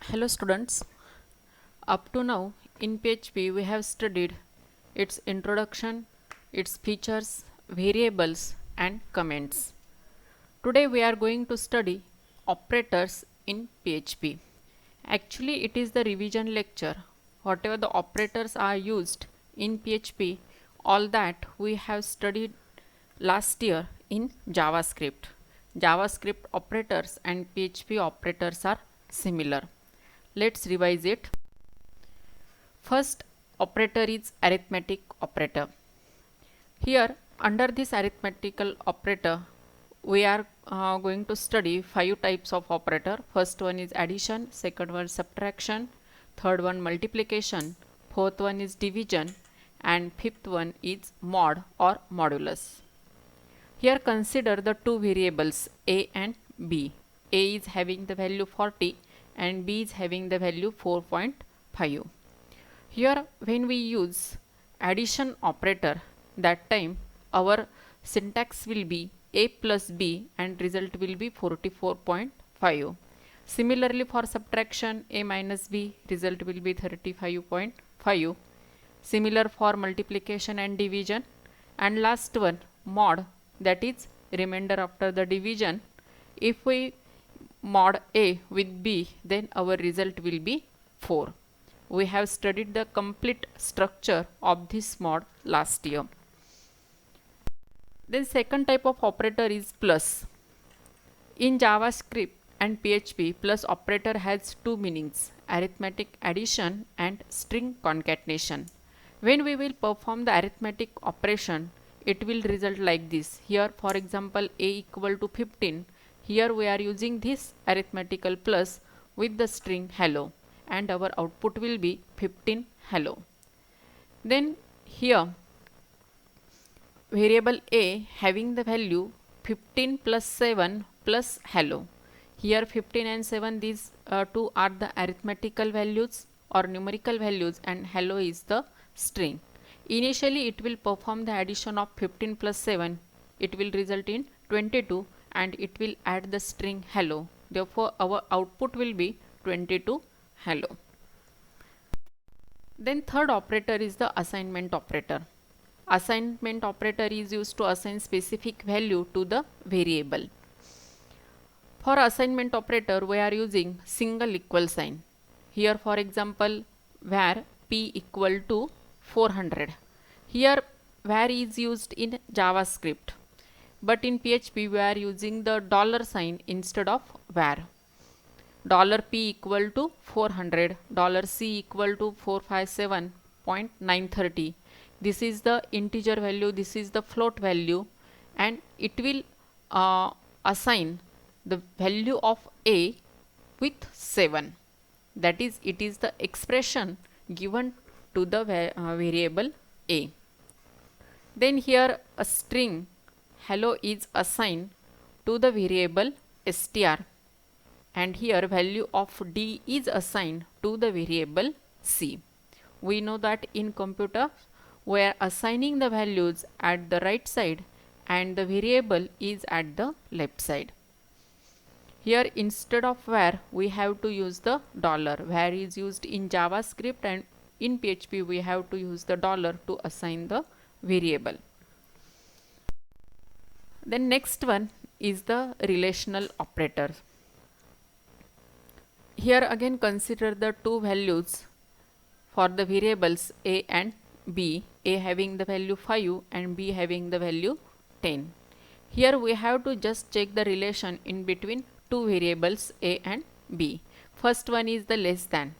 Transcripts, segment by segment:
Hello students, up to now in PHP we have studied its introduction, its features, variables and comments. Today we are going to study operators in PHP. Actually it is the revision lecture. Whatever the operators are used in PHP, all that we have studied last year in JavaScript. JavaScript operators and PHP operators are similar. Let's revise it. First operator is arithmetic operator. Here under this arithmetical operator we are going to study 5 types of operator. First one is addition, second one subtraction, third one multiplication, fourth one is division and fifth one is mod or modulus. Here consider the two variables a and b. A is having the value 40 and b is having the value 4.5. Here when we use addition operator, that time our syntax will be a plus b and result will be 44.5. Similarly for subtraction, a minus b, result will be 35.5. Similar for multiplication and division, and last one mod, that is remainder after the division. If we mod a with b, then our result will be 4. We have studied the complete structure of this mod last year. Then second type of operator is plus. In JavaScript and PHP, plus operator has two meanings: arithmetic addition and string concatenation. When we will perform the arithmetic operation, it will result like this. Here for example a equal to 15. Here we are using this arithmetical plus with the string hello, and our output will be 15 hello. Then here variable a having the value 15 plus 7 plus hello. Here 15 and 7, these two are the arithmetical values or numerical values, and hello is the string. Initially it will perform the addition of 15 plus 7. It will result in 22 and it will add the string hello. Therefore our output will be 22 hello. Then third operator is the assignment operator. Assignment operator is used to assign specific value to the variable. For assignment operator we are using single equal sign. Here for example var p equal to 400. Here var is used in JavaScript, but in PHP we are using the dollar sign instead of var. $p equal to 400, $c equal to 457.930. This is the integer value, this is the float value, and it will assign the value of a with 7. That is, it is the expression given to the variable a. Then here a string hello is assigned to the variable str, and here value of d is assigned to the variable c. We know that in computer we are assigning the values at the right side and the variable is at the left side. Here instead of var we have to use the dollar. Var is used in JavaScript, and in PHP we have to use the dollar to assign the variable. Then next one is the relational operator. Here again consider the two values for the variables a and b, a having the value 5 and b having the value 10. Here we have to just check the relation in between two variables a and b. First one is the less than.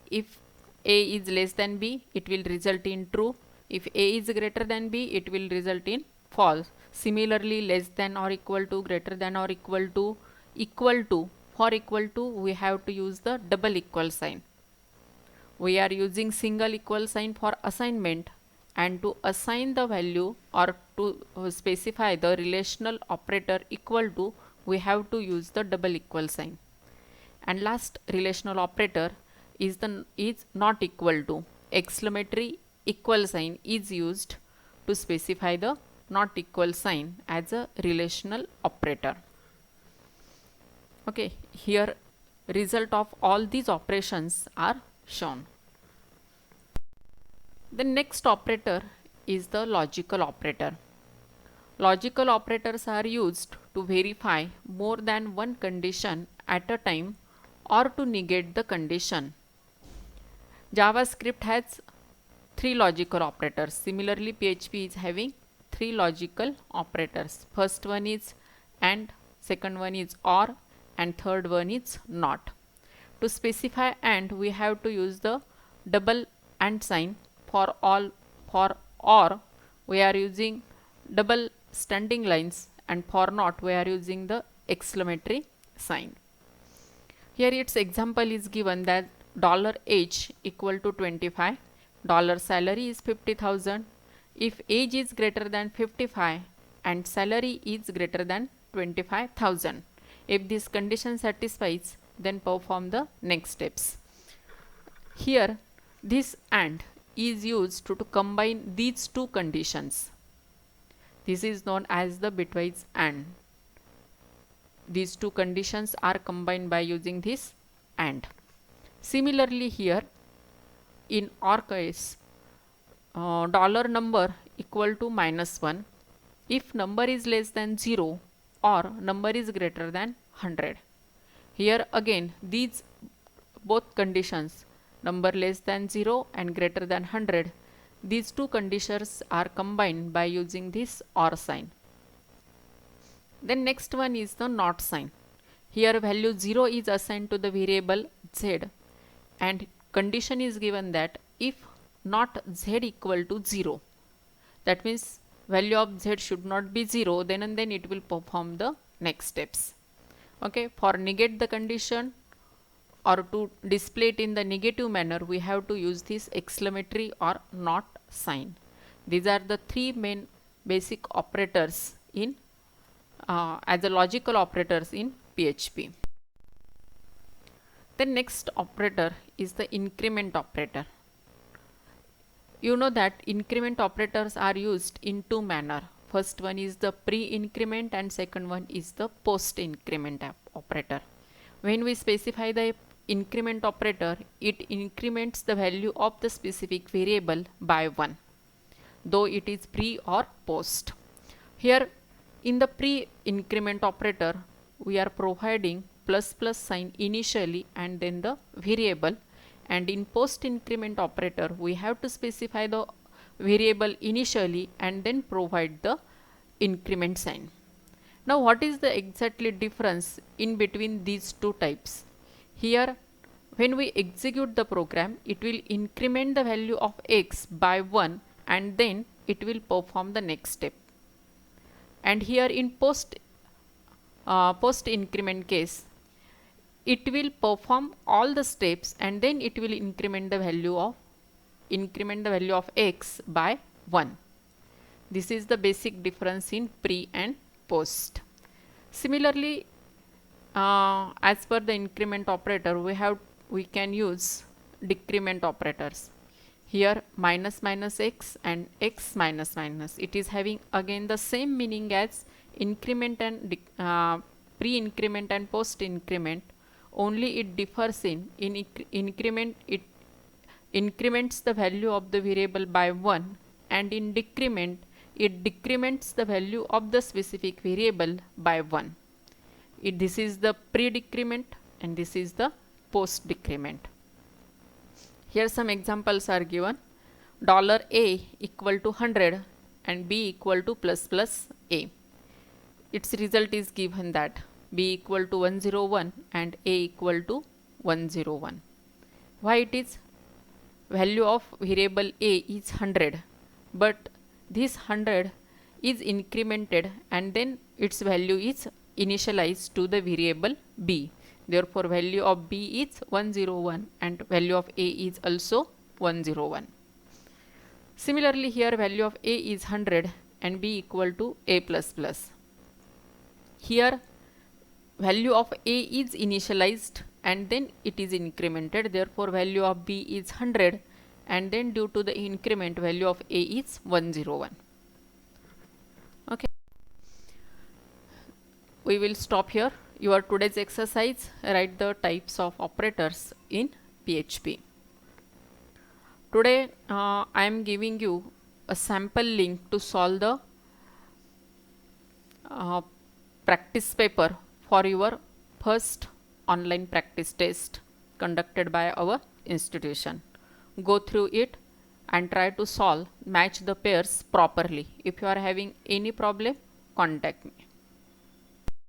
If a is less than b, it will result in true. If a is greater than b, it will result in false. Similarly, less than or equal to, greater than or equal to, equal to. For equal to we have to use the double equal sign. We are using single equal sign for assignment, and to assign the value or to specify the relational operator equal to, we have to use the double equal sign. And last relational operator is not equal to. Exclamatory equal sign is used to specify the not equal sign as a relational operator. Okay, here result of all these operations are shown. The next operator is the logical operator. Logical operators are used to verify more than one condition at a time or to negate the condition. JavaScript has three logical operators. Similarly, PHP is having three logical operators. First one is AND, second one is OR, and third one is NOT. To specify AND, we have to use the double AND sign. For OR, we are using double standing lines, and for NOT, we are using the exclamatory sign. Here its example is given that $age equal to 25, salary is 50,000. If age is greater than 55 and salary is greater than 25,000. If this condition satisfies, then perform the next steps. Here this AND is used to combine these two conditions. This is known as the bitwise AND. These two conditions are combined by using this AND. Similarly, here in OR case, dollar number equal to -1 if number is less than 0 or number is greater than 100. Here again these both conditions, number less than 0 and greater than 100, these two conditions are combined by using this OR sign. Then next one is the NOT sign. Here value 0 is assigned to the variable z, and condition is given that if not z equal to 0, that means value of z should not be 0, then and then it will perform the next steps. Okay, for negate the condition or to display it in the negative manner, we have to use this exclamatory or NOT sign. These are the three main basic operators in as the logical operators in PHP. The next operator is the increment operator. You know that increment operators are used in two manner. First one is the pre-increment and second one is the post-increment operator. When we specify the increment operator, it increments the value of the specific variable by 1, though it is pre or post. Here in the pre-increment operator, we are providing plus sign initially and then the variable, and in post-increment operator we have to specify the variable initially and then provide the increment sign. Now what is the exactly difference in between these two types? Here when we execute the program, it will increment the value of x by 1 and then it will perform the next step. And here in post increment case, it will perform all the steps and then it will increment the value of x by 1. This is the basic difference in pre and post. Similarly, as per the increment operator, we can use decrement operators. Here minus x and x minus, it is having again the same meaning as increment and pre-increment and post-increment, only it differs in increment it increments the value of the variable by 1, and in decrement it decrements the value of the specific variable by 1. This is the pre-decrement and this is the post-decrement. Here some examples are given. $A equal to 100 and B equal to plus A. Its result is given that B equal to 101 and A equal to 101. Why it is? Value of variable A is 100, but this 100 is incremented and then its value is initialized to the variable B. Therefore value of B is 101 and value of A is also 101. Similarly, here value of A is 100 and B equal to A plus plus. Here value of A is initialized and then it is incremented, therefore value of B is 100 and then due to the increment value of A is 101. Okay, we will stop here. Your today's exercise, write the types of operators in PHP. Today I am giving you a sample link to solve the uh, practice paper for your first online practice test conducted by our institution. Go through it and try to match the pairs properly. If you are having any problem, contact me.